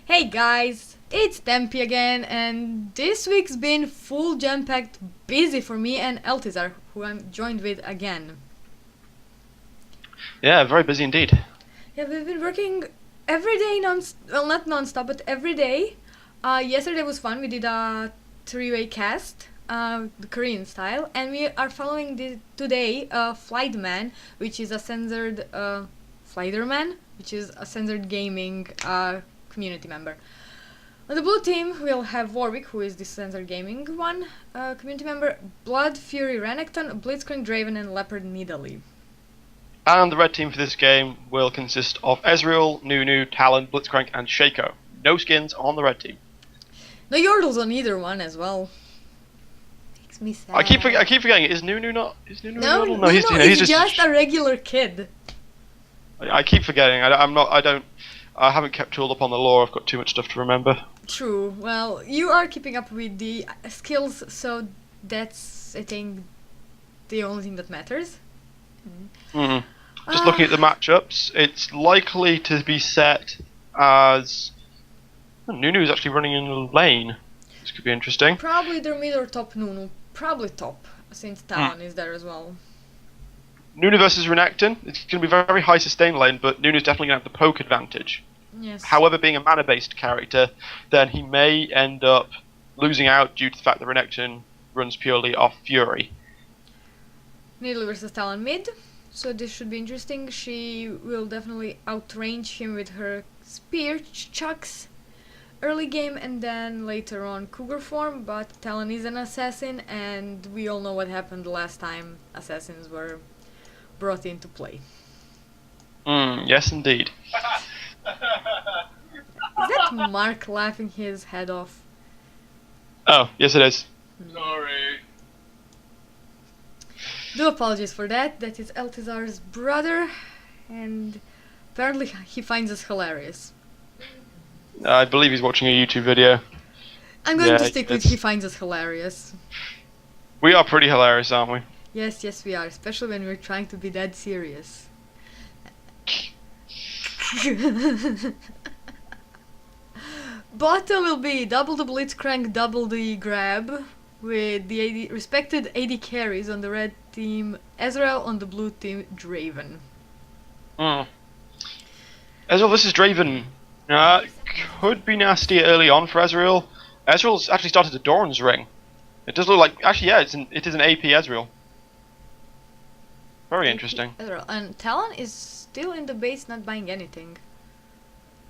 Hey guys, it's Tempe again, and this week's been full jam-packed busy for me and Eltizar, who I'm joined with again. Yeah, very busy indeed. Yeah, we've been working every day well, not non-stop, but every day. Yesterday was fun. We did a three-way cast, the Korean style, and we are following today Flightman, which is a censored Flighterman, which is a censored gaming community member. On the blue team, we'll have Warwick, who is the censored gaming one community member, Blood Fury Renekton, Blitzcrank Draven, and Leopard Nidalee. And the red team for this game will consist of Ezreal, Nunu, Talon, Blitzcrank, and Shaco. No skins on the red team. No Yordles on either one as well. Makes me sad. I keep forgetting. Is Nunu not? Is Nunu No, a Yordle? no, he's just a regular kid. I keep forgetting. I haven't kept all up on the lore. I've got too much stuff to remember. True. Well, you are keeping up with the skills, so that's, I think, the only thing that matters. Just looking at the matchups, it's likely to be set as Nunu is actually running in the lane. This could be interesting. Probably either mid or top Nunu. Probably top, since Talon is there as well. Nunu versus Renekton. It's going to be a very high sustain lane, but Nunu's definitely going to have the poke advantage. Yes. However, being a mana-based character, then he may end up losing out due to the fact that Renekton runs purely off Fury. Nidalee versus Talon mid, so this should be interesting. She will definitely outrange him with her spear chucks early game, and then later on Cougar form, but Talon is an assassin, and we all know what happened the last time assassins were brought into play. Yes, indeed. Is that Mark laughing his head off? Oh, yes it is. Sorry. Do apologize for that. That is Eltizar's brother, and apparently he finds us hilarious. I believe he's watching a YouTube video. I'm going Yeah, to stick with he finds us hilarious. We are pretty hilarious, aren't we? Yes, yes we are, especially when we're trying to be dead serious. Bottom will be double the Blitzcrank, double the grab, with the respected AD carries on the red team, Ezreal, on the blue team, Draven. Ezreal versus Draven. Could be nasty early on for Ezreal. Ezreal's actually started a Doran's ring. It does look like, actually yeah, it is an AP Ezreal. Very interesting. Ezreal. And Talon is still in the base, not buying anything.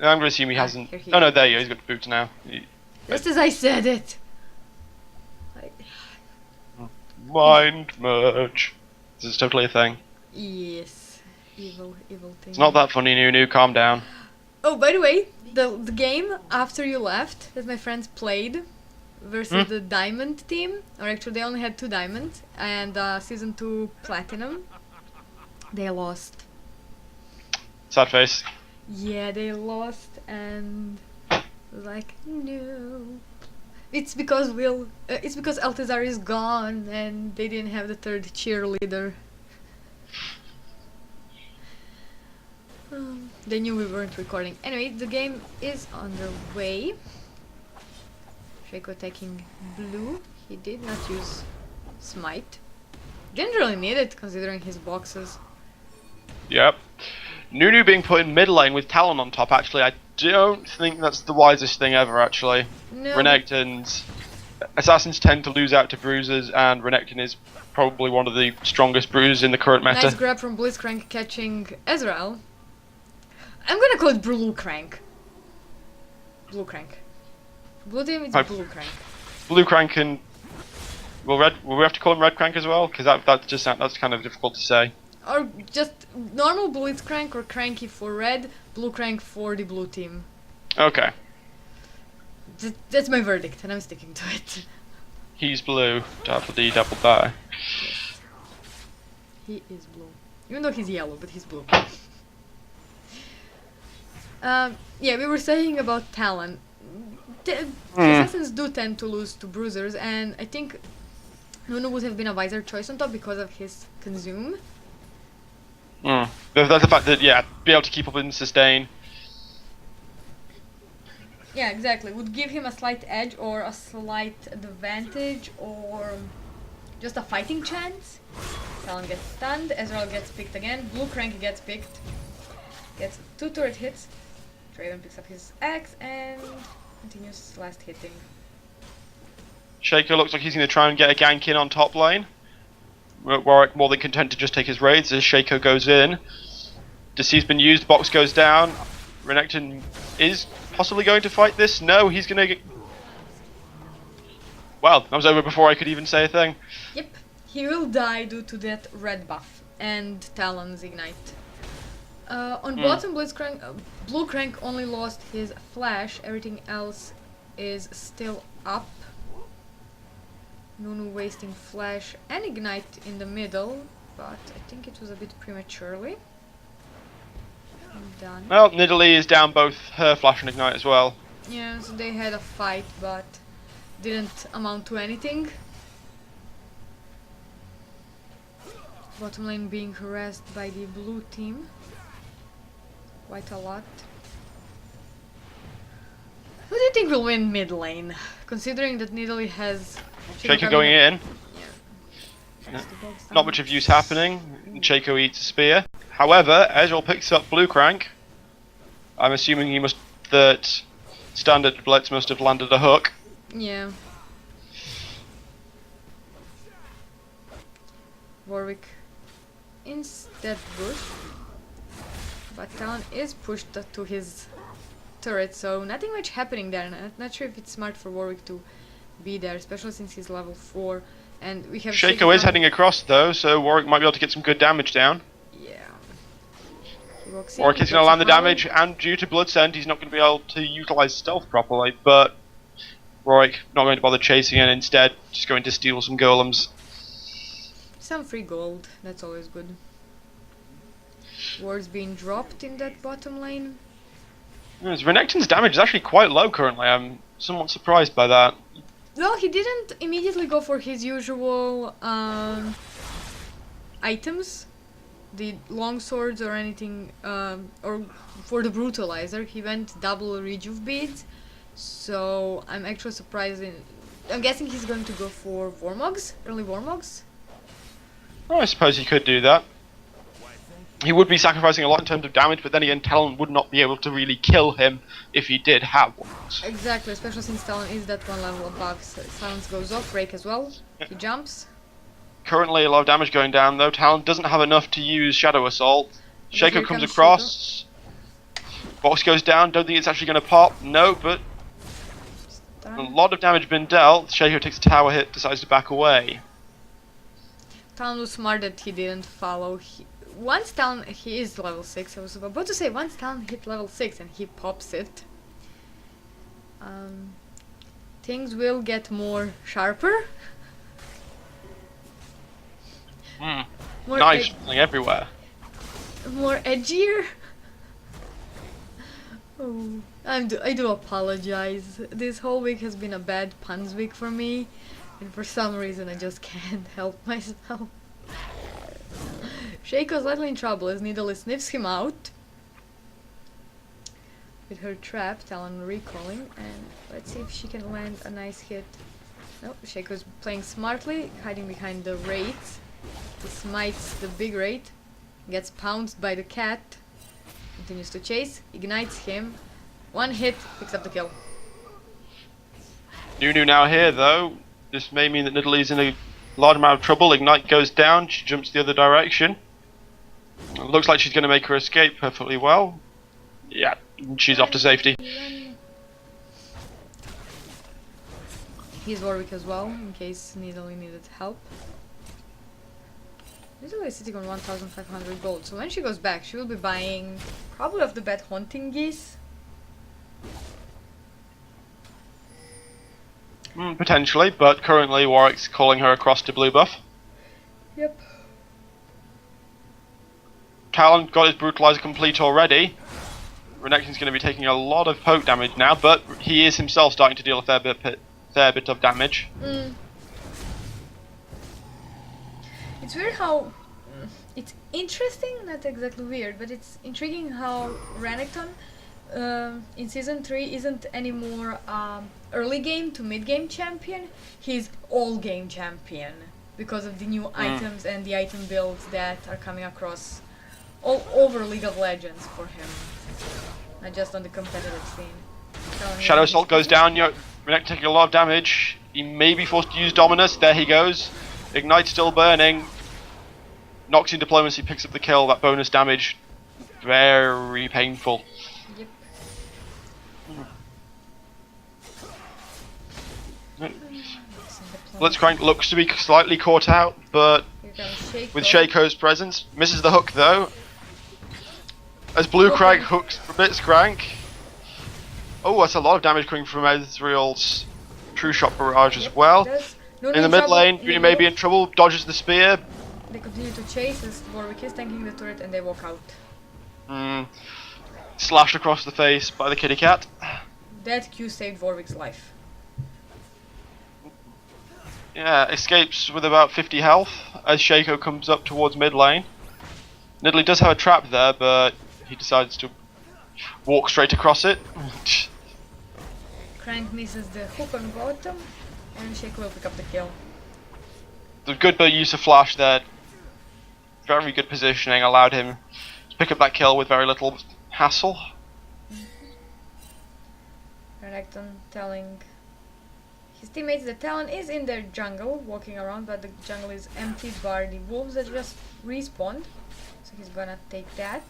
I'm going to assume he hasn't. here he Oh no, is. there you go. He's got boots now. Just as I said it. Mind merge. This is totally a thing. Yes, evil thing. It's not that funny, Nunu. Calm down. Oh, by the way, the game after you left that my friends played versus the Diamond team, or actually they only had 2 diamonds, and Season 2 Platinum, they lost. Sad face. Yeah, they lost, and I was like, no. It's because Eltizar is gone, and they didn't have the 3rd cheerleader. They knew we weren't recording. Anyway, the game is underway. Shaco attacking blue. He did not use smite. Didn't really need it considering his boxes. Yep. Nunu being put in mid lane with Talon on top, actually, I don't think that's the wisest thing ever, actually. No. Renekton's... Assassins tend to lose out to bruisers, and Renekton is probably one of the strongest bruisers in the current meta. Nice grab from Blitzcrank catching Ezreal. I'm gonna call it Blue Crank. Blue Crank. Blue team is Blue Crank. Blue Crank and... Will we have to call him Red Crank as well? Because that's kind of difficult to say. Or just normal Blitzcrank or Cranky for red, Blue Crank for the blue team. Okay. That's my verdict, and I'm sticking to it. He's blue. Double D, double die. Yes. He is blue. Even though he's yellow, but he's blue. Yeah, we were saying about Talon. Assassins do tend to lose to bruisers, and I think Nunu would have been a wiser choice on top because of his consume. That's the fact that, yeah, be able to keep up in sustain. Yeah, exactly. Would give him a slight edge or a slight advantage or just a fighting chance. Talon gets stunned, Ezreal gets picked again, Blue Crank gets picked, gets 2 turret hits, Draven picks up his axe and continues last hitting. Shaco looks like he's going to try and get a gank in on top lane. Warwick more than content to just take his raids as Shaco goes in. Deceive's been used, box goes down. Renekton is possibly going to fight this. No, he's going to get... Well, that was over before I could even say a thing. Yep, he will die due to that red buff and Talon's ignite. On bottom, Blue Crank only lost his flash, everything else is still up. Nunu wasting flash and ignite in the middle, but I think it was a bit prematurely. Done. Well, Nidalee is down both her flash and ignite as well. Yeah, so they had a fight, but didn't amount to anything. Bottom lane being harassed by the blue team. Quite a lot. Who do you think will win mid lane? Considering that Nidalee has... Shaco going in. Yeah. Not much of use happening. Shaco eats a spear. However, Ezreal picks up Blue Crank. I'm assuming that standard Blitz must have landed a hook. Yeah. Warwick instead bush. But Talon is pushed to his turret, so nothing much happening there. Not sure if it's smart for Warwick to be there, especially since he's level 4. And we have Shaco is heading across though, so Warwick might be able to get some good damage down. Yeah. Warwick is going to land the damage, and due to Bloodsend, he's not going to be able to utilize stealth properly, but Warwick not going to bother chasing and instead just going to steal some golems. Some free gold, that's always good. Wards being dropped in that bottom lane. Yes, Renekton's damage is actually quite low currently. I'm somewhat surprised by that. Well, he didn't immediately go for his usual items, the long swords or anything, or for the brutalizer. He went double rejuve beads, so I'm actually surprised. I'm guessing he's going to go for Warmogs, early Warmogs. Oh, I suppose he could do that. He would be sacrificing a lot in terms of damage, but then again, Talon would not be able to really kill him if he did have one. Exactly, especially since Talon is that one level above. So silence goes off, break as well. Yeah. He jumps. Currently, a lot of damage going down though. Talon doesn't have enough to use Shadow Assault. Shaco comes across. Box goes down. Don't think it's actually going to pop. No, but a lot of damage been dealt. Shaco takes a tower hit, decides to back away. Talon was smart that he didn't follow. Once Talon, he is level 6, I was about to say, once Talon hit level 6 and he pops it, things will get more sharper. Knives flying everywhere. More edgier. Oh, I do apologize. This whole week has been a bad puns week for me, and for some reason I just can't help myself. Shaco's slightly in trouble as Nidalee sniffs him out with her trap, Talon recalling, and let's see if she can land a nice hit. No, Shaco's playing smartly, hiding behind the wraiths. He smites the big wraith, gets pounced by the cat, continues to chase, ignites him, one hit, picks up the kill. Nunu now here though. This may mean that Nidalee's in a large amount of trouble. Ignite goes down, she jumps the other direction. It looks like she's going to make her escape perfectly well. Yeah, she's off to safety. He's Warwick as well, in case Nidalee needed help. Nidalee is sitting on 1,500 gold, so when she goes back, she will be buying probably off the bat Haunting Geese. Potentially, but currently Warwick's calling her across to blue buff. Yep. Talon got his brutalizer complete already. Renekton's going to be taking a lot of poke damage now, but he is himself starting to deal a fair bit of damage. It's weird how... it's interesting, not exactly weird, but it's intriguing how Renekton in season 3 isn't anymore early game to mid game champion. He's all game champion because of the new items and the item builds that are coming across all over League of Legends for him, not just on the competitive scene. Shadow Assault goes down. You're taking a lot of damage. He may be forced to use Dominus. There he goes. Ignite still burning. Noxian Diplomacy picks up the kill. That bonus damage, very painful. Yep. Blitzcrank looks to be slightly caught out, but with Shaco's presence, misses the hook though. As Blue Crag hooks Blitzcrank. Oh, that's a lot of damage coming from Ezreal's True Shot Barrage as well. In the mid lane, Juni may be in trouble, dodges the spear. They continue to chase as Warwick is tanking the turret and they walk out. Slashed across the face by the kitty cat. That Q saved Warwick's life. Yeah, escapes with about 50 health as Shaco comes up towards mid lane. Nidalee does have a trap there, but he decides to walk straight across it. Crank misses the hook on bottom, and Shaco will pick up the kill. The good bit of use of flash there. Very good positioning, allowed him to pick up that kill with very little hassle. Renekton telling his teammates that Talon is in their jungle, walking around, but the jungle is emptied by the wolves that just respawned. So he's gonna take that.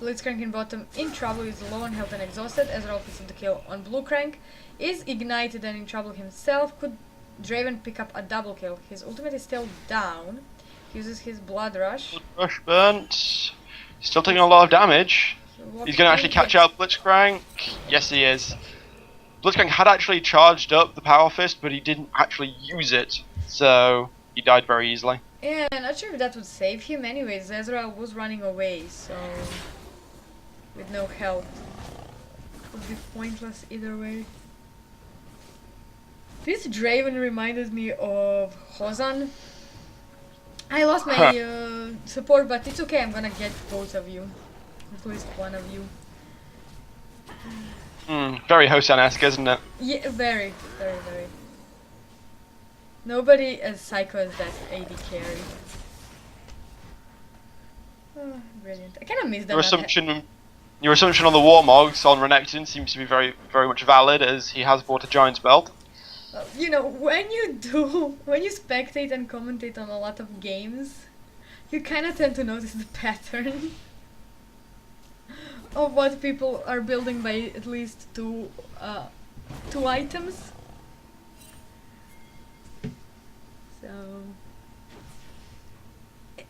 Blitzcrank in bottom in trouble, is low on health and exhausted. Ezreal picks up the kill on Blue Crank. Is ignited and in trouble himself. Could Draven pick up a double kill? His ultimate is still down. He uses his Blood Rush. Blood Rush burnt. Still taking a lot of damage. He's going to actually catch out Blitzcrank. Yes, he is. Blitzcrank had actually charged up the Power Fist, but he didn't actually use it. So he died very easily. Yeah, not sure if that would save him. Anyways, Ezreal was running away, so with no health. Would be pointless either way. This Draven reminded me of Hozan. I lost my support, but it's okay, I'm gonna get both of you. At least one of you. Very Hosan-esque, isn't it? Yeah, very. Nobody as psycho as that AD carry. Oh, brilliant. I kinda miss that. Your assumption on the Warmogs on Renekton seems to be very much valid, as he has bought a Giant's Belt. You know, when you spectate and commentate on a lot of games, you kinda tend to notice the pattern of what people are building by at least two items. So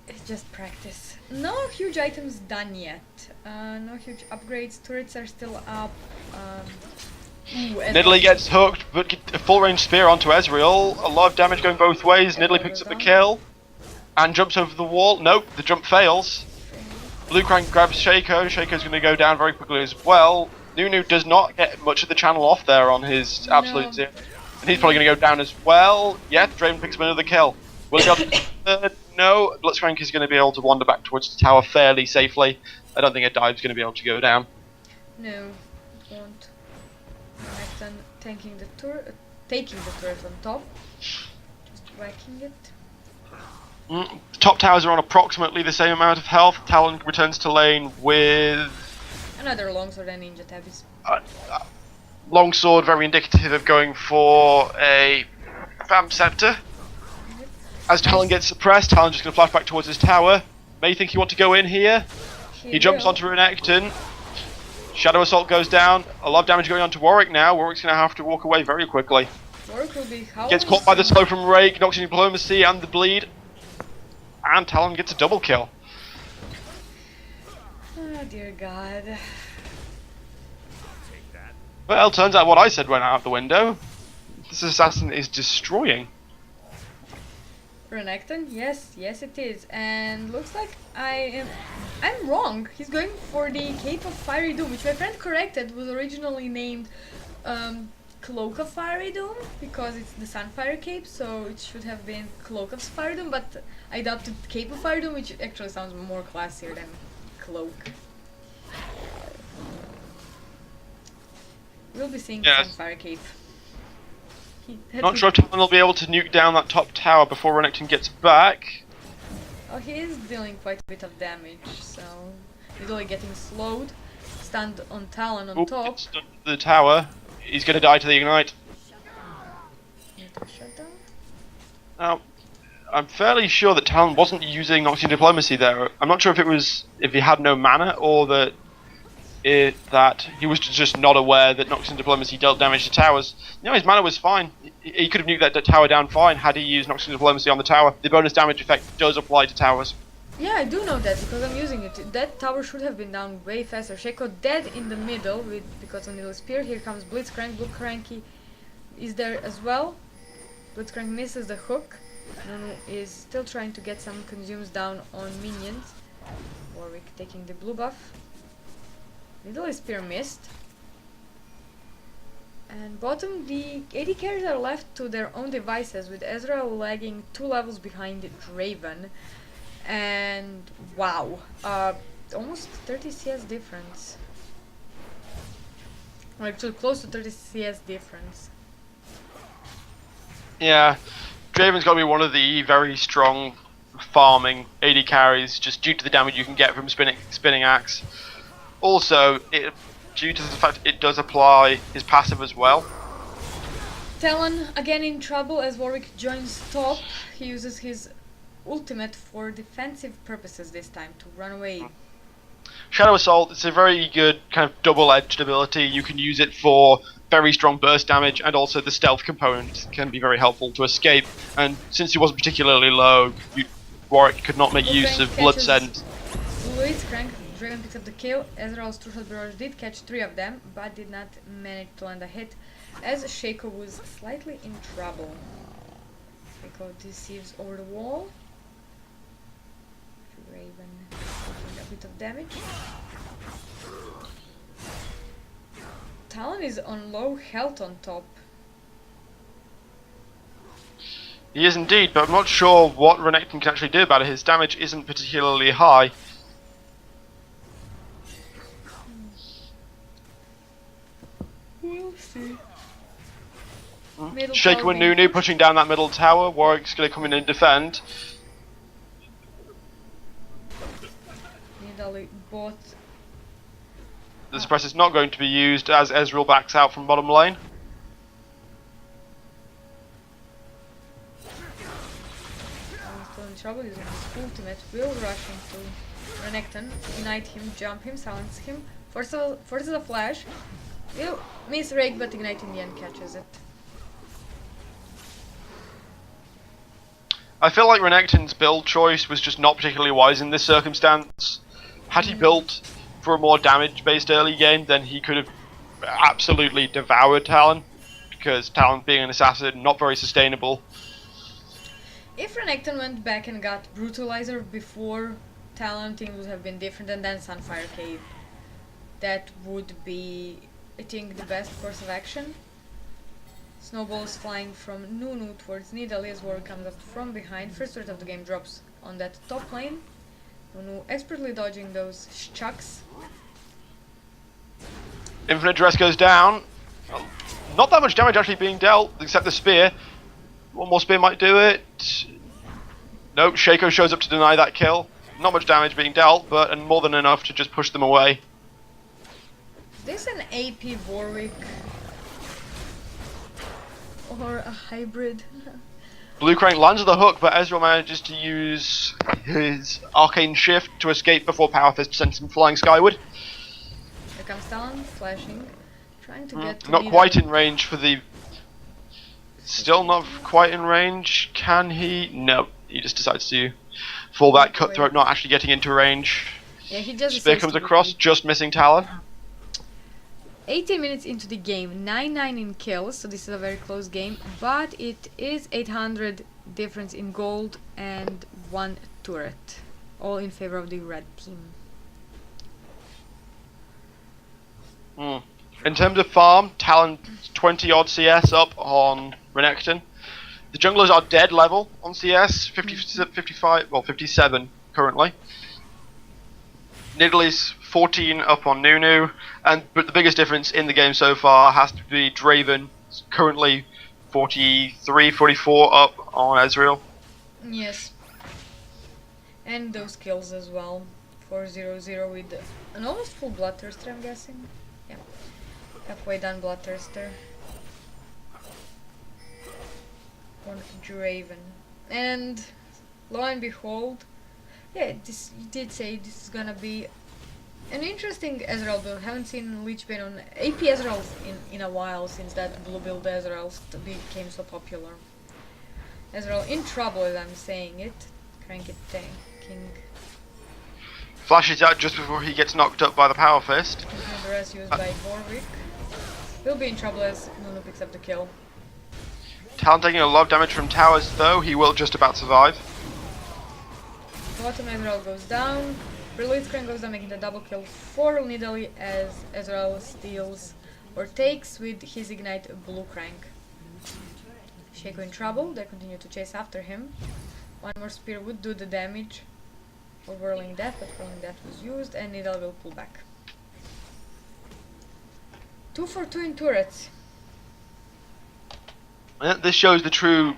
it's just practice. No huge items done yet. No huge upgrades. Turrets are still up. Nidalee gets hooked, but get a full range spear onto Ezreal. A lot of damage going both ways. Nidalee picks up the kill and jumps over the wall. Nope, the jump fails. Blue Crank grabs Shaco. Shaco's going to go down very quickly as well. Nunu does not get much of the channel off there on his absolute zero. And he's probably going to go down as well. Yeah, Draven picks up another kill. Will he be able to no, Blitzcrank is going to be able to wander back towards the tower fairly safely. I don't think a dive's going to be able to go down. No, it won't. Renekton taking the turret on top. Just whacking it. The top towers are on approximately the same amount of health. Talon returns to lane with another longsword and ninja tabbies. Longsword, very indicative of going for a Fam Scepter. As Talon gets suppressed, Talon's just going to flash back towards his tower. May think he wants to go in here. He jumps onto Renekton. Shadow Assault goes down. A lot of damage going on to Warwick now. Warwick's going to have to walk away very quickly. Warwick will be gets caught by the slow from Rake, Noxian Diplomacy and the bleed. And Talon gets a double kill. Oh dear God. Well, turns out what I said went out the window. This assassin is destroying. Renekton? Yes it is. And looks like I'm wrong. He's going for the Cape of Fiery Doom, which my friend corrected was originally named Cloak of Fiery Doom, because it's the Sunfire Cape, so it should have been Cloak of Fiery Doom, but I adopted Cape of Fiery Doom, which actually sounds more classier than cloak. We'll be seeing Yes. some fire cape. Not sure if Talon will be able to nuke down that top tower before Renekton gets back. Oh, he is dealing quite a bit of damage, so he's only getting slowed. Stand on Talon on top. It's stuck to the tower. He's going to die to the ignite. Shutdown. Now, I'm fairly sure that Talon wasn't using Noxian Diplomacy there. I'm not sure if he had no mana or that he was just not aware that Noxian Diplomacy dealt damage to towers. No, his mana was fine. He could have nuked that tower down fine had he used Noxian Diplomacy on the tower. The bonus damage effect does apply to towers. Yeah, I do know that because I'm using it. That tower should have been down way faster. Shaco dead in the middle because of Needle Spear. Here comes Blitzcrank. Blitzcranky is there as well. Blitzcrank misses the hook. Nunu is still trying to get some consumes down on minions. Warwick taking the blue buff. Needle Spear missed. And bottom, the AD carries are left to their own devices with Ezra lagging 2 levels behind Draven. And wow, almost 30 CS difference. Like close to 30 CS difference. Yeah, Draven's got to be one of the very strong farming AD carries just due to the damage you can get from spinning axe. Also, due to the fact it does apply his passive as well. Talon again in trouble as Warwick joins top. He uses his ultimate for defensive purposes this time to run away. Shadow Assault, it's a very good kind of double-edged ability. You can use it for very strong burst damage, and also the stealth component can be very helpful to escape. And since he wasn't particularly low, Warwick could not make use of Blood Scent. Blitzcrank, Draven picks up the kill. Ezreal's True-Shot Barrage did catch 3 of them, but did not manage to land a hit, as Shaco was slightly in trouble. Shaco deceives over the wall. Raven taking a bit of damage. Talon is on low health on top. He is indeed, but I'm not sure what Renekton can actually do about it. His damage isn't particularly high. We'll see. Shaco and Nunu pushing down that middle tower. Warwick's going to come in and defend. Bot. The suppress is not going to be used as Ezreal backs out from bottom lane. Still in trouble using his ultimate. Will rush into Renekton, ignite him, jump him, silence him, forces a flash. Will miss Rake, but ignite in the end catches it. I feel like Renekton's build choice was just not particularly wise in this circumstance. Had he built for a more damage-based early game, then he could have absolutely devoured Talon, because Talon being an assassin, not very sustainable. If Renekton went back and got Brutalizer before Talon, things would have been different, and then Sunfire Cave. That would be, I think, the best course of action. Snowballs flying from Nunu towards Nidalee as Warwick comes up from behind. First turret of the game drops on that top lane. Nunu expertly dodging those chucks. Infinite Dress goes down. Not that much damage actually being dealt, except the spear. One more spear might do it. Nope, Shaco shows up to deny that kill. Not much damage being dealt, but more than enough to just push them away. Is this an AP Warwick? Or a hybrid? Blue Crane lands the hook, but Ezreal manages to use his Arcane Shift to escape before Power Fist sends him flying skyward. Here comes Talon, flashing, trying to get to not Nidalee. quite in range for the... Still not quite in range. Can he? No. He just decides to fall back, cutthroat, not actually getting into range. Yeah, he just Spear decides comes to across, retreat. just missing Talon. 18 minutes into the game, 9-9 in kills, so this is a very close game, but it is 800 difference in gold and 1 turret, all in favor of the red team. In terms of farm, Talon 20 odd CS up on Renekton. The junglers are dead level on CS, 55, well 57 currently. Nidalee 14 up on Nunu, but the biggest difference in the game so far has to be Draaaven, currently 43, 44 up on Ezreal. Yes. And those kills as well. 4-0-0 with an almost full Bloodthirster, I'm guessing. Yeah. Halfway done Bloodthirster. On Draaaven. And lo and behold, yeah, this you did say this is gonna be an interesting Ezreal build. Haven't seen Leechbane on AP Ezreal in a while since that blue build Ezreal became so popular. Ezreal in trouble as I'm saying it. Crank it tanking. Flashes out just before he gets knocked up by the Power Fist. And the rest used by Warwick. Will be in trouble as Nunu picks up the kill. Talon taking a lot of damage from towers though, he will just about survive. Bottom Ezreal goes down. Blitzcrank goes down, making the double kill for Nidalee as Ezreal steals or takes with his Ignite Blue Crank. Shaco in trouble, they continue to chase after him. One more spear would do the damage for Whirling Death, but Whirling Death was used and Nidalee will pull back. 2 for 2 in turrets. This shows the true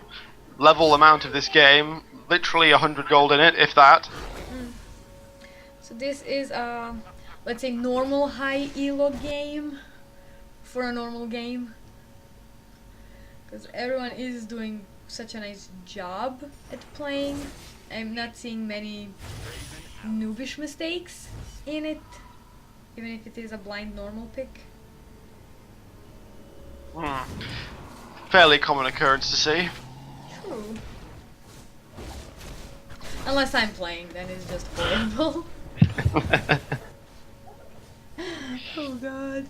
level amount of this game. Literally 100 gold in it, if that. So this is a, let's say, normal high elo game for a normal game. Because everyone is doing such a nice job at playing. I'm not seeing many noobish mistakes in it, even if it is a blind normal pick. Fairly common occurrence to see. True. Unless I'm playing, then it's just horrible. Oh god.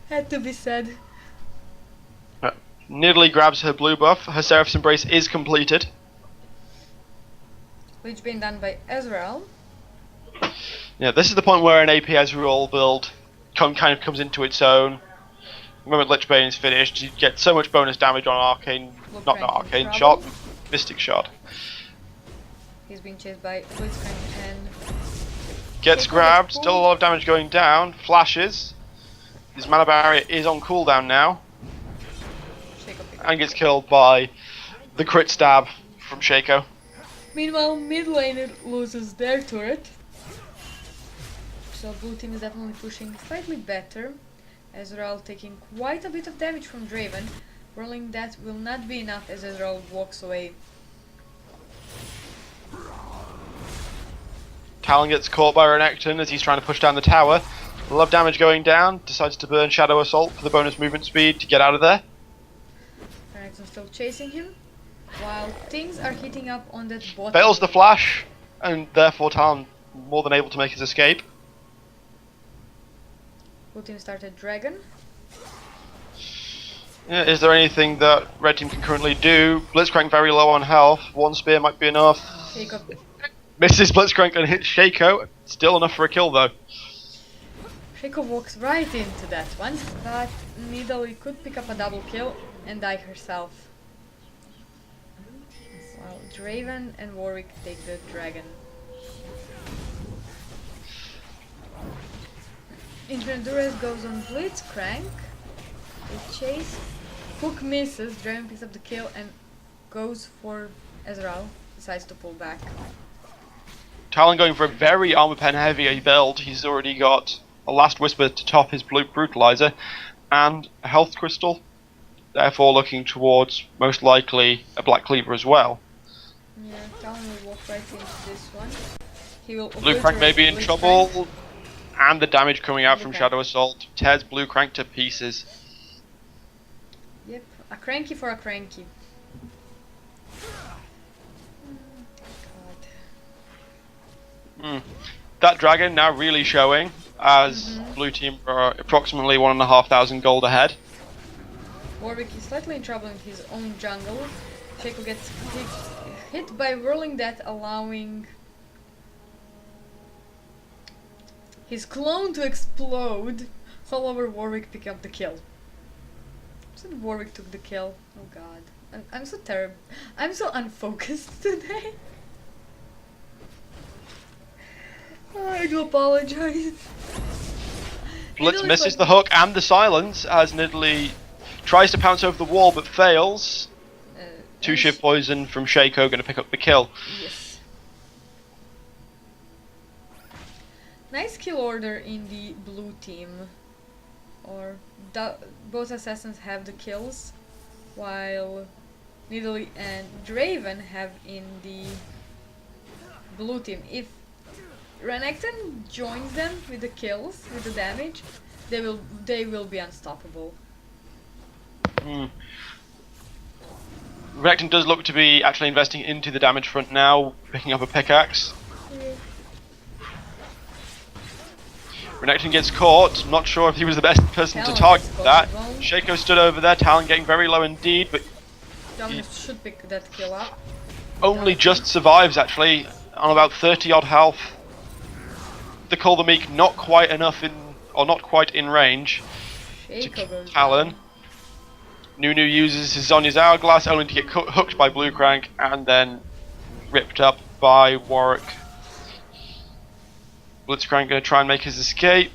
Had to be said. Nidalee grabs her blue buff, her Seraph's Embrace is completed. Which being done by Ezreal. Yeah, this is the point where an AP Ezreal build kind of comes into its own. The moment Lichbane is finished, you get so much bonus damage on Arcane, not Arcane Shot, Mystic Shot. He's being chased by Blitzcrank and gets grabbed, still a lot of damage going down, flashes. His mana barrier is on cooldown now. And gets killed by the crit stab from Shaco. Meanwhile, mid lane loses their turret. So blue team is definitely pushing slightly better. Ezreal taking quite a bit of damage from Draaaven. Whirling that will not be enough as Ezreal walks away. Talon gets caught by Renekton as he's trying to push down the tower. A lot of damage going down, decides to burn Shadow Assault for the bonus movement speed to get out of there. Renekton still chasing him, while things are heating up on that bottom. Fails the flash, and therefore Talon more than able to make his escape. Blue team started Dragon. Yeah, is there anything that red team can currently do? Blitzcrank very low on health, one spear might be enough. Shaco. Misses Blitzcrank and hits Shaco, still enough for a kill though. Shaco walks right into that one, but Nidalee could pick up a double kill and die herself. While Draaaven and Warwick take the dragon. Endurance goes on Blitzcrank. They chase. Hook misses. Draven picks up the kill and goes for Ezreal. Decides to pull back. Talon going for a very armor pen heavy build. He's already got a Last Whisper to top his blue brutalizer and a health crystal. Therefore looking towards most likely a Black Cleaver as well. Yeah, Talon will walk right into this one. He will Blue Crank may be in trouble. And the damage coming out from Okay. Shadow Assault tears Blue Crank to pieces. Yep, a cranky for a cranky. God. That dragon now really showing as blue team are approximately 1,500 gold ahead. Warwick is slightly in trouble in his own jungle. Shaco gets hit by Whirling Death, allowing his clone to explode. However, Warwick picked up the kill. So Warwick took the kill. Oh god. I'm so terrible. I'm so unfocused today. I do apologize. Blitz misses the hook and the silence as Nidalee tries to pounce over the wall but fails. Two shiv poison from Shaco going to pick up the kill. Yes. Nice kill order in the blue team. Or both assassins have the kills, while Nidalee and Draaaven have in the blue team. If Renekton joins them with the kills, with the damage, they will be unstoppable. Renekton does look to be actually investing into the damage front now, picking up a pickaxe. Yeah. Renekton gets caught, not sure if he was the best person to target that. Shaco stood over there, Talon getting very low indeed, but Dominic should pick that kill up. Only just survives actually, on about 30 odd health. The Call the Meek not quite enough not quite in range to kill Talon. Nunu uses his Zonya's Hourglass only to get hooked by Blue Crank and then ripped up by Warwick. Blitzcrank going to try and make his escape.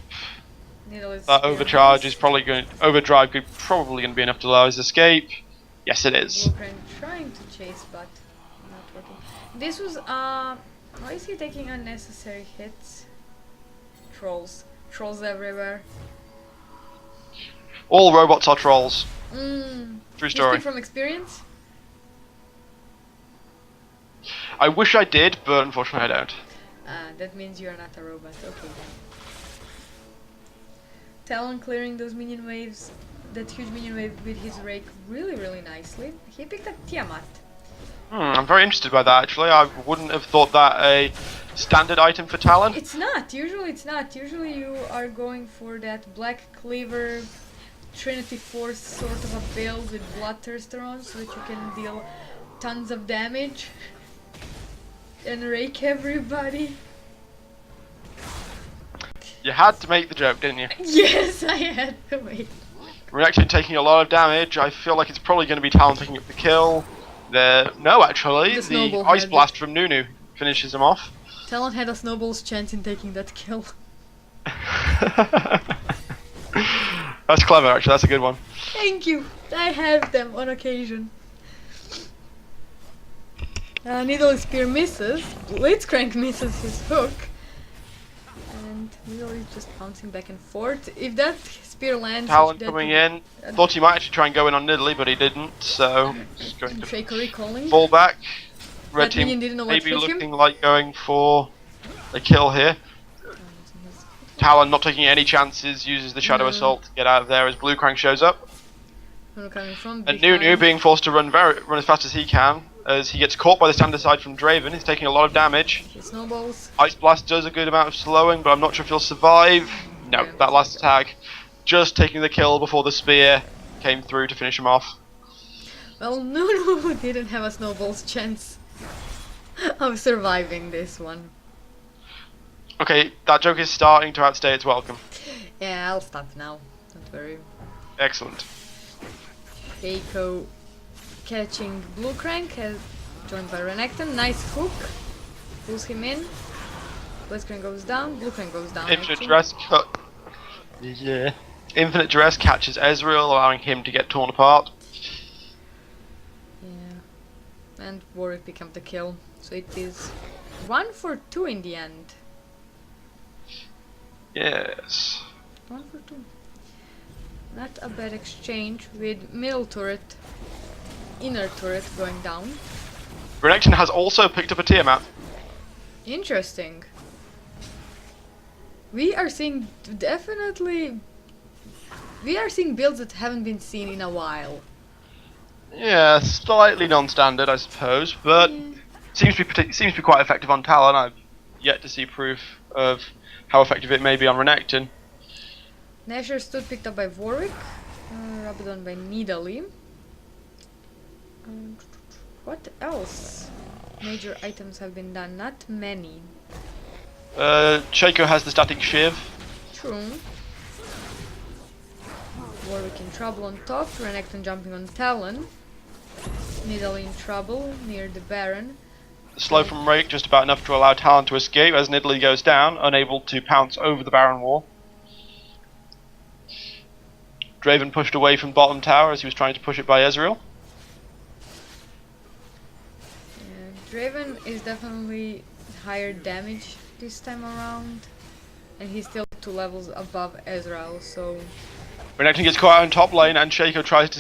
That overcharge is probably overdrive could probably going to be enough to allow his escape. Yes, it is. Blue Crank trying to chase, but not working. This was why is he taking unnecessary hits? Trolls everywhere. All robots are trolls. True story. You speak from experience? I wish I did, but unfortunately I don't. That means you're not a robot. Okay then. Talon clearing those minion waves, that huge minion wave with his rake really nicely. He picked up Tiamat. I'm very interested by that actually. I wouldn't have thought that a standard item for Talon. It's not. Usually it's not. Usually you are going for that Black Cleaver Trinity Force sort of a build with Bloodthirster on so that you can deal tons of damage and rake everybody. You had to make the joke, didn't you? Yes, I had to make. We're actually taking a lot of damage. I feel like it's probably going to be Talon picking up the kill. No, actually, the Ice Blast from Nunu finishes him off. Talon had a snowball's chance in taking that kill. That's clever, actually. That's a good one. Thank you. I have them on occasion. Nidalee Spear misses. Blitzcrank misses his hook. And Nidalee is just bouncing back and forth. If that spear lands... Talon coming in. Thought he might actually try and go in on Nidalee, but he didn't. So, just going to fall back. Red team maybe looking like going for a kill here. Talon not taking any chances, uses the Shadow Assault to get out of there as Blue Crank shows up. And Nunu being forced to run as fast as he can, as he gets caught by the stand aside from Draaaven. He's taking a lot of damage. Snowballs. Ice Blast does a good amount of slowing, but I'm not sure if he'll survive. No, that last attack just taking the kill before the spear came through to finish him off. Well, Nunu didn't have a snowball's chance of surviving this one. Okay, that joke is starting to outstay its welcome. Yeah, I'll stop now. Don't worry. Excellent. Keiko catching Blue Crank, joined by Renekton. Nice hook. Pulls him in. Blitzcrank goes down. Blue Crank goes down. Infinite Duress cut. Yeah. Infinite Duress catches Ezreal, allowing him to get torn apart. Yeah. And Warwick becomes the kill. So it is 1 for 2 in the end. Yes. 1 for 2. Not a bad exchange with middle turret, inner turret going down. Renekton has also picked up a Tiamat. Interesting. We are seeing builds that haven't been seen in a while. Yeah, slightly non-standard, I suppose, but seems to be quite effective on Talon. I've yet to see proof of how effective it may be on Renekton. Nashor stood picked up by Warwick, Rabadon by Nidalee. What else? Major items have been done, not many. Shaco has the static shiv. True. Warwick in trouble on top, Renekton jumping on Talon. Nidalee in trouble near the Baron. The slow from Rake just about enough to allow Talon to escape as Nidalee goes down, unable to pounce over the Baron wall. Draven pushed away from bottom tower as he was trying to push it by Ezreal. Yeah, Draven is definitely higher damage this time around, and he's still 2 levels above Ezreal, so... Renekton gets caught out in top lane and Shaco tries to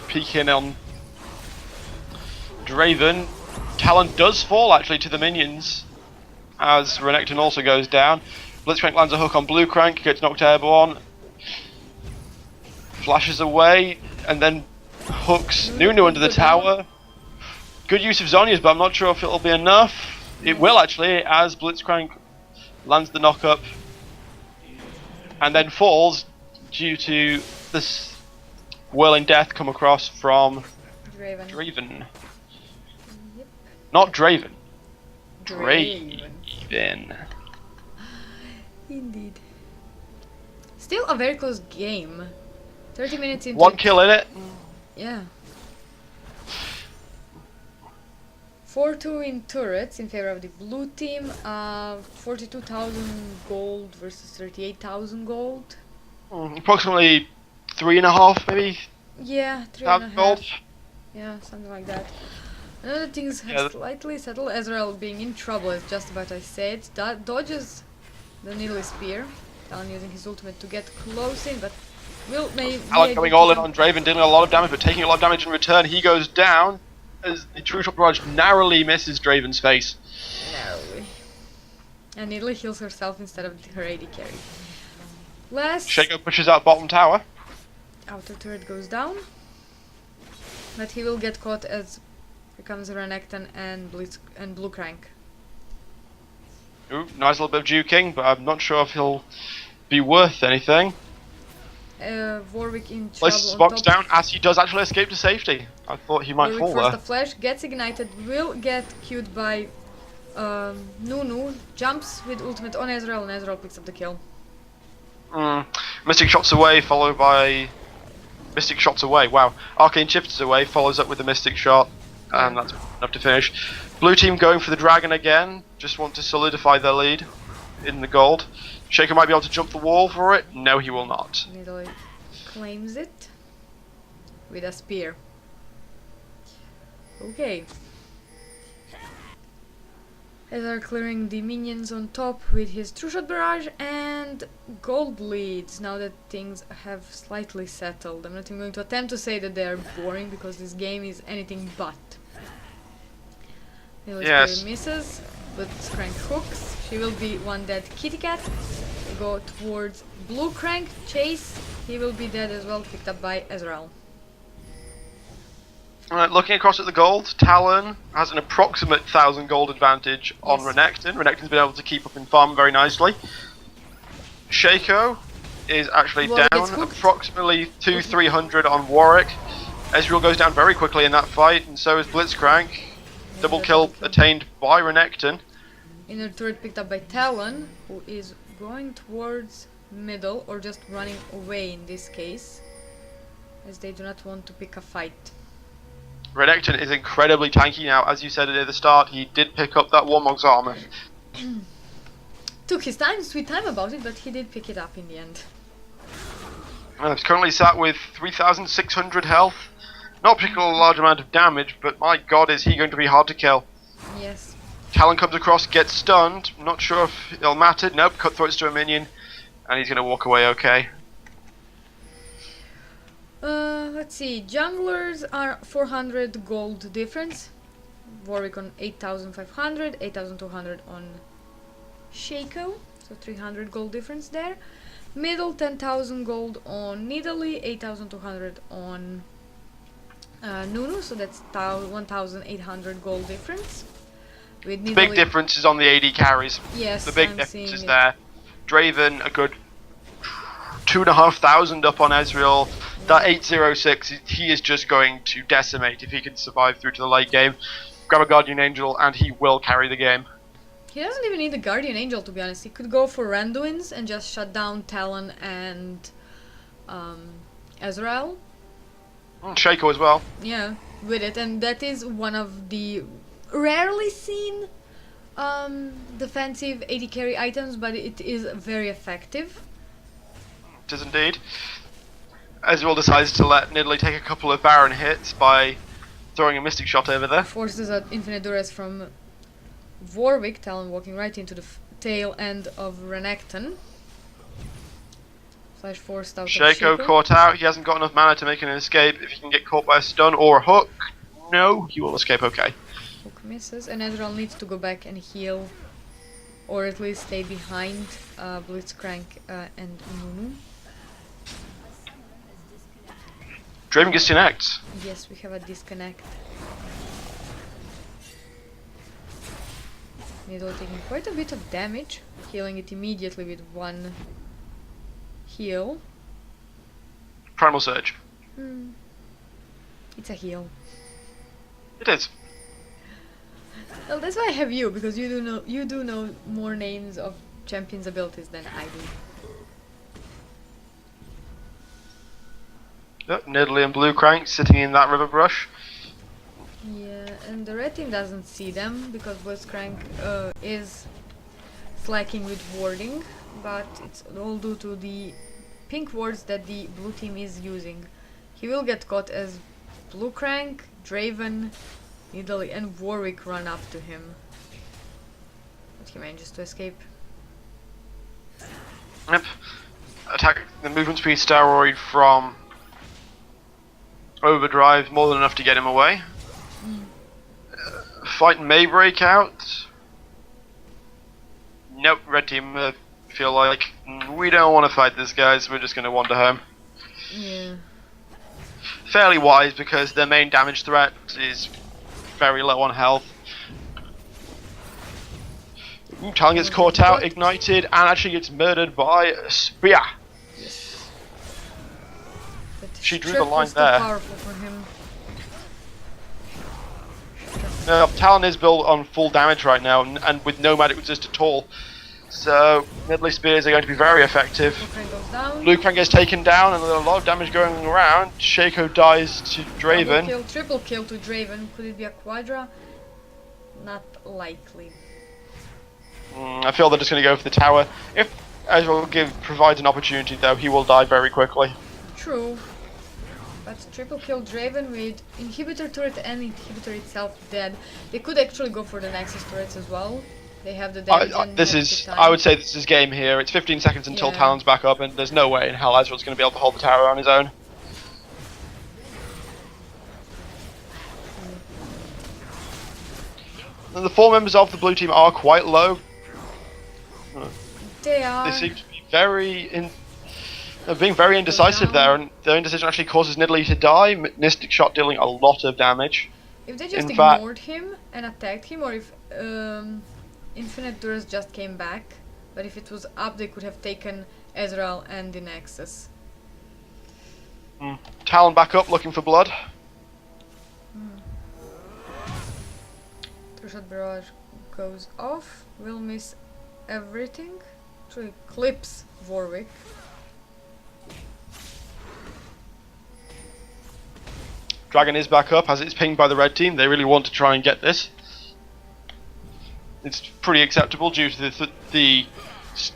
peek in on Draven. Talon does fall actually to the minions as Renekton also goes down. Blitzcrank lands a hook on Bluecrank, gets knocked airborne, flashes away, and then hooks Nunu under the tower. Good use of Zhonya's, but I'm not sure if it'll be enough. It will actually, as Blitzcrank lands the knock-up and then falls due to this whirling death come across from Draven. Yep. Not Draven. Draven. Draven. Indeed. Still a very close game. 30 minutes into 1 kill in it. Yeah. 4-2 in turrets in favor of the blue team. 42,000 gold versus 38,000 gold. Approximately 3.5 maybe. Yeah, 1,000 gold. 3.5. Yeah, something like that. Another things have slightly settled. Ezreal being in trouble is just about I said. Dodges the Nidalee spear. Talon using his ultimate to get close in, but will maybe Talon going all in on Draven, dealing a lot of damage, but taking a lot of damage in return. He goes down as the True Shot Barrage narrowly misses Draven's face. Narrowly. And Nidalee heals herself instead of her AD carry. Last Shaco pushes out bottom tower. outer turret goes down, but he will get caught as here comes Renekton and Bluecrank. Ooh, nice little bit of juking, but I'm not sure if he'll be worth anything. Warwick in trouble. Places on box top. down as he does actually escape to safety. I thought he might Warwick fall first there. the flash, gets ignited, will get queued by Nunu, jumps with ultimate on Ezreal, and Ezreal picks up the kill. Mystic shots away, followed by Mystic shots away. Wow, Arcane shifts away, follows up with the Mystic shot, and that's enough to finish. Blue team going for the dragon again. Just want to solidify their lead in the gold. Shaco might be able to jump the wall for it. No, he will not. Nidalee claims it with a spear. Okay. Ezreal clearing the minions on top with his True Shot Barrage and gold leads now that things have slightly settled. I'm not even going to attempt to say that they are boring because this game is anything but. Yes. Misses, but Crank hooks. She will be one dead kitty cat. We go towards Bluecrank, chase. He will be dead as well, picked up by Ezreal. Alright, looking across at the gold, Talon has an approximate 1,000 gold advantage on Renekton. Renekton's been able to keep up in farm very nicely. Shaco is actually down approximately 200-300 on Warwick. Ezreal goes down very quickly in that fight, and so is Blitzcrank. Double kill attained by Renekton. Inner turret picked up by Talon, who is going towards middle, or just running away in this case, as they do not want to pick a fight. Renekton is incredibly tanky now. As you said at the start, he did pick up that Warmog's armor. Took his time, sweet time about it, but he did pick it up in the end. He's currently sat with 3,600 health. Not particularly a large amount of damage, but my god is he going to be hard to kill. Yes. Talon comes across, gets stunned. Not sure if it'll matter. Nope, cutthroats to a minion. And he's going to walk away okay. Let's see, junglers are 400 gold difference. Warwick on 8,500, 8,200 on Shaco, so 300 gold difference there. Middle 10,000 gold on Nidalee, 8,200 on Nunu, so that's 1,800 gold difference. With The big difference is on the AD carries. Yes, the big difference is there. Draven, a good 2,500 up on Ezreal. That 806, he is just going to decimate if he can survive through to the late game. Grab a Guardian Angel and he will carry the game. He doesn't even need the Guardian Angel, to be honest. He could go for Randuin's and just shut down Talon and Ezreal. Shaco as well. Yeah, with it, and that is one of the rarely seen defensive AD carry items, but it is very effective. It is indeed. Ezreal decides to let Nidalee take a couple of Baron hits by throwing a Mystic Shot over there. Forces an infinite duress from Warwick, Talon walking right into the tail end of Renekton. Flash forced out of Shaco caught out. He hasn't got enough mana to make an escape. If he can get caught by a stun or a hook, no, he will escape okay. Hook misses, and Ezreal needs to go back and heal, or at least stay behind Blitzcrank and Nunu. Draven disconnects. Yes, we have a disconnect. Nidalee taking quite a bit of damage, healing it immediately with one heal. Primal Surge. It's a heal. It is. Well, that's why I have you, because you do know more names of champions' abilities than I do. Yep, Nidalee and Blue Crank sitting in that river brush. Yeah, and the red team doesn't see them because Blitzcrank is slacking with warding, but it's all due to the pink wards that the blue team is using. He will get caught as Blue Crank, Draven, Nidalee and Warwick run up to him. But he manages to escape. Yep. Attack the movement speed steroid from Overdrive, more than enough to get him away. Fight may break out. Nope, red team feel like we don't want to fight this, guys. We're just going to wander home. Yeah. Fairly wise because their main damage threat is very low on health. Talon gets caught out, ignited, and actually gets murdered by a spear. Yes. She drew the line there. Powerful for him. Talon is built on full damage right now, and with no magic resist at all. So, Nidalee Spears are going to be very effective. Blue Crank gets taken down, and there's a lot of damage going around. Shaco dies to Draven. Kill, triple kill to Draven. Could it be a quadra? Not likely. I feel they're just going to go for the tower. If Ezreal provides an opportunity, though, he will die very quickly. True. But triple kill Draven with inhibitor turret and inhibitor itself dead. They could actually go for the Nexus turrets as well. They have the damage. I would say this is game here. It's 15 seconds until Talon's back up, and there's no way in hell Ezreal's going to be able to hold the tower on his own. And the 4 members of the blue team are quite low. They are. They seem to be being very indecisive there, and their indecision actually causes Nidalee to die. Mystic Shot dealing a lot of damage. If they just ignored him and attacked him, or if Infinite Duress just came back, but if it was up, they could have taken Ezreal and the Nexus. Talon back up, looking for blood. Two-shot barrage goes off. Will miss everything. Actually clips Warwick. Dragon is back up as it's pinged by the red team. They really want to try and get this. It's pretty acceptable due to the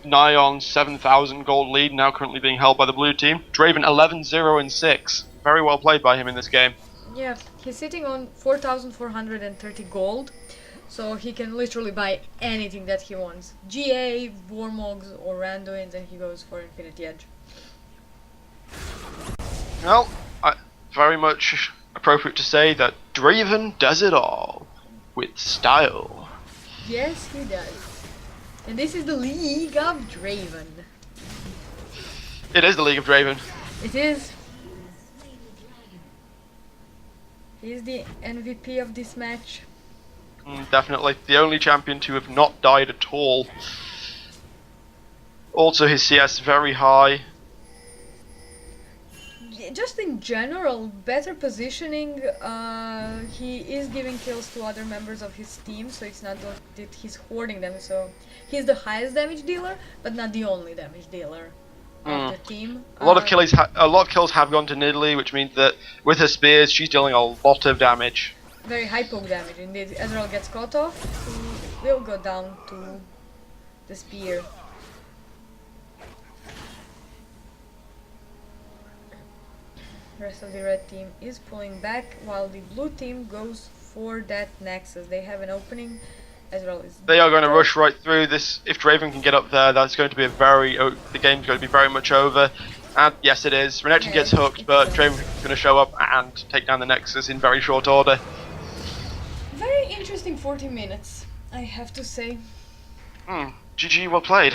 nigh on 7,000 gold lead now currently being held by the blue team. Draven 11-0-6. Very well played by him in this game. Yeah, he's sitting on 4,430 gold, so he can literally buy anything that he wants. GA, Warmogs or Randuins, and he goes for Infinity Edge. Well, very much appropriate to say that Draven does it all with style. Yes, he does. And this is the League of Draven. It is the League of Draven. It is. He's the MVP of this match. Definitely. The only champion to have not died at all. Also his CS very high. Just in general, better positioning. He is giving kills to other members of his team, so it's not that he's hoarding them. So he's the highest damage dealer, but not the only damage dealer of the team. A lot of kills have gone to Nidalee, which means that with her spears, she's dealing a lot of damage. very high poke damage. Indeed, Ezreal gets caught off, he will go down to the spear. The rest of the red team is pulling back while the blue team goes for that Nexus. They have an opening. Ezreal is. They are going to rush right through this. If Draaaven can get up there, that's going to be a the game's going to be very much over. And yes, it is. Renekton gets hooked, but Draaven's going to show up and take down the Nexus in very short order. Very interesting 40 minutes, I have to say. GG, well played.